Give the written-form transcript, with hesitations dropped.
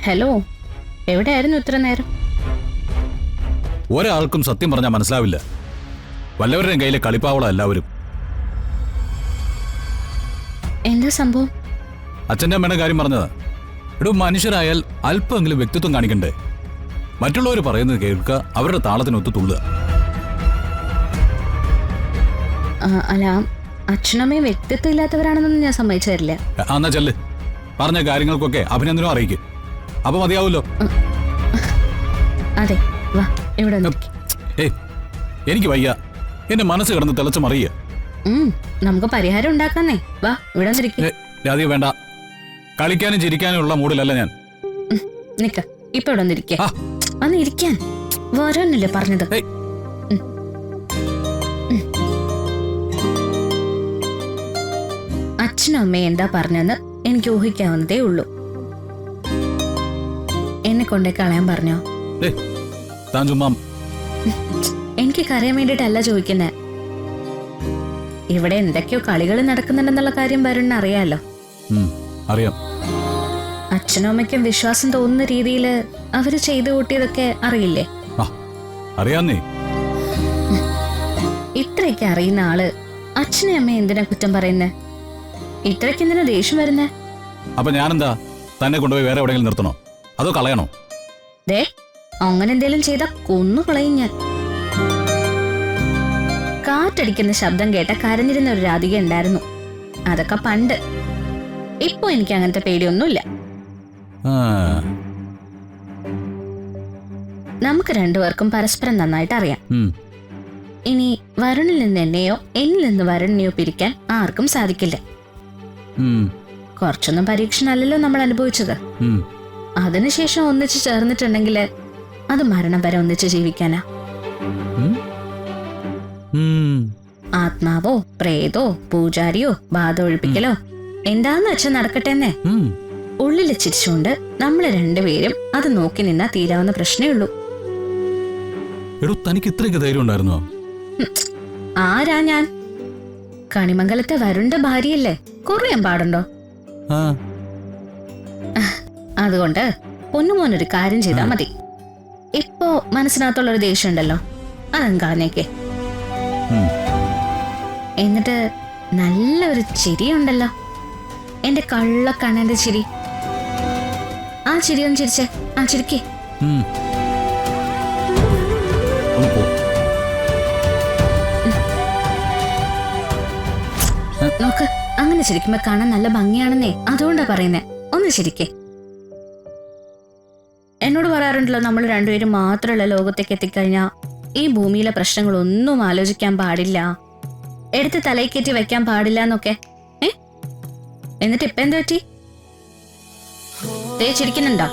Hello, എവിടെയായിരുന്നു ഇത്ര നേരം? ഒരാൾക്കും സത്യം പറഞ്ഞാൽ മനസ്സിലാവില്ല. വല്ലവരുടെയും കയ്യിലെ കളിപ്പാവള എല്ലാവരും. എന്താ സംഭവം? അച്ഛൻ്റെ അമ്മയുടെ കാര്യം പറഞ്ഞതാ. ഇവിടെ മനുഷ്യരായാൽ അല്പമെങ്കിലും വ്യക്തിത്വം കാണിക്കണ്ടേ? മറ്റുള്ളവർ പറയുന്നത് കേൾക്കുക, അവരുടെ താളത്തിനൊത്ത് തുള്ളുക. അല്ല, അച്ഛനമ്മയും വ്യക്തിത്വം ഇല്ലാത്തവരാണെന്നൊന്നും ഞാൻ സമ്മതിച്ചു തരില്ല. എന്നാ ചെല്ല്, പറഞ്ഞ കാര്യങ്ങൾക്കൊക്കെ അഭിനന്ദനം അറിയിക്കും. അപ്പൊ മതിയാവൂല്ലോ. അതെ, വാ ഇവിടെ. എനിക്ക് വയ്യ, എന്റെ മനസ്സ് കിടന്ന് തിളച്ചു മറിയ. നമുക്ക് പരിഹാരം ഉണ്ടാക്കാന്നേ. വാ ഇവിടെ രാധിക വേണ്ട, കളിക്കാനും ചിരിക്കാനും ഉള്ള മൂഡിലല്ല ഞാൻ. നിക്ക, ഇപ്പൊ ഇവിടെ വന്നിരിക്കേ. വന്ന് ഇരിക്കാൻ വരാനല്ലേ പറഞ്ഞത്? അച്ഛനും അമ്മയും എന്താ പറഞ്ഞെന്ന് എനിക്ക് ഊഹിക്കാവുന്നതേ ഉള്ളൂ. എന്നെ കൊണ്ടേ കളയാൻ പറഞ്ഞോ? എനിക്ക് കരയാൻ വേണ്ടിട്ടല്ല ചോദിക്കുന്നേ. ഇവിടെ എന്തൊക്കെയോ കളികൾ നടക്കുന്നുണ്ടെന്നുള്ള കാര്യം വരുന്ന അറിയാലോ. അറിയാം. അച്ഛനും അമ്മയ്ക്കും വിശ്വാസം തോന്നുന്ന രീതിയിൽ അവര് ചെയ്തു കൂട്ടിയതൊക്കെ അറിയില്ലേ? അറിയാന്നേ. ഇത്രയൊക്കെ അറിയുന്ന ആള് അച്ഛനെ അമ്മയെ എന്തിനാ കുറ്റം പറയുന്നേ? ഇത്രയ്ക്ക് എന്തിനാ ദേഷ്യം വരുന്നേ? അപ്പൊ ഞാനെന്താ, തന്നെ കൊണ്ടുപോയി വേറെ എവിടെയെങ്കിലും നിർത്തണോ, അതോ കളയണോ? ദേ, അങ്ങനെ എന്തേലും ചെയ്താ കൊന്നു കളയും ഞാൻ. കാറ്റടിക്കുന്ന ശബ്ദം കേട്ട കരഞ്ഞിരുന്ന ഒരു രാധിക ഉണ്ടായിരുന്നു. അതൊക്കെ പണ്ട്. ഇപ്പൊ എനിക്ക് അങ്ങനത്തെ പേടിയൊന്നുമില്ല. നമുക്ക് രണ്ടുപേർക്കും പരസ്പരം നന്നായിട്ട് അറിയാം. ഇനി വരുണിൽ നിന്ന് എന്നെയോ എന്നിൽ നിന്ന് വരുണിനെയോ പിരിക്കാൻ ആർക്കും സാധിക്കില്ല. കുറച്ചൊന്നും പരീക്ഷണല്ലോ നമ്മൾ അനുഭവിച്ചത്. അതിനുശേഷം ഒന്നിച്ച് ചേർന്നിട്ടുണ്ടെങ്കിൽ അത് മരണം വരെ ഒന്നിച്ച് ജീവിക്കാനാ. ആത്മാവോ പ്രേതോ പൂജാരിയോ ബാധ ഒഴിപ്പിക്കലോ എന്താന്ന് വെച്ചാൽ നടക്കട്ടെന്നേ. ഉള്ളില് ചിരിച്ചുകൊണ്ട് നമ്മള് രണ്ടുപേരും അത് നോക്കി നിന്നാ തീരാവുന്ന പ്രശ്നേ ഉള്ളൂ. തനിക്ക് ഇത്രയൊക്കെ ധൈര്യം ഉണ്ടായിരുന്നോ? ആരാ ഞാൻ? കണിമംഗലത്തെ വരുണിന്റെ ഭാര്യയല്ലേ, കുറയാൻ പാടുണ്ടോ? അതുകൊണ്ട് പൊന്നുമോനൊരു കാര്യം ചെയ്താൽ മതി. ഇപ്പോ മനസ്സിനകത്തുള്ളൊരു ദേഷ്യം ഉണ്ടല്ലോ, അതങ്ങ് കളഞ്ഞേക്കേ. എന്നിട്ട് നല്ലൊരു ചിരിയുണ്ടല്ലോ, എന്റെ കള്ളക്കണ്ണന്റെ ചിരി. ആ ചിരി ഒന്ന് ചിരിച്ചേ. ആ ചിരിക്കേ. നോക്ക്, അങ്ങനെ ചിരിക്കുമ്പോ കാണാൻ നല്ല ഭംഗിയാണെന്നേ, അതുകൊണ്ടാ പറയുന്നേ. ഒന്ന് ചിരിക്കേ. എന്നോട് പറയാറുണ്ടല്ലോ, നമ്മൾ രണ്ടുപേരും മാത്രമുള്ള ലോകത്തേക്ക് എത്തിക്കഴിഞ്ഞാ ഈ ഭൂമിയിലെ പ്രശ്നങ്ങളൊന്നും ആലോചിക്കാൻ പാടില്ല, എടുത്ത് തലയിക്കേറ്റി വെക്കാൻ പാടില്ല എന്നൊക്കെ. എന്നിട്ട് ഇപ്പൊ എന്താ പറ്റി? ചിരിക്കുന്നുണ്ടോ?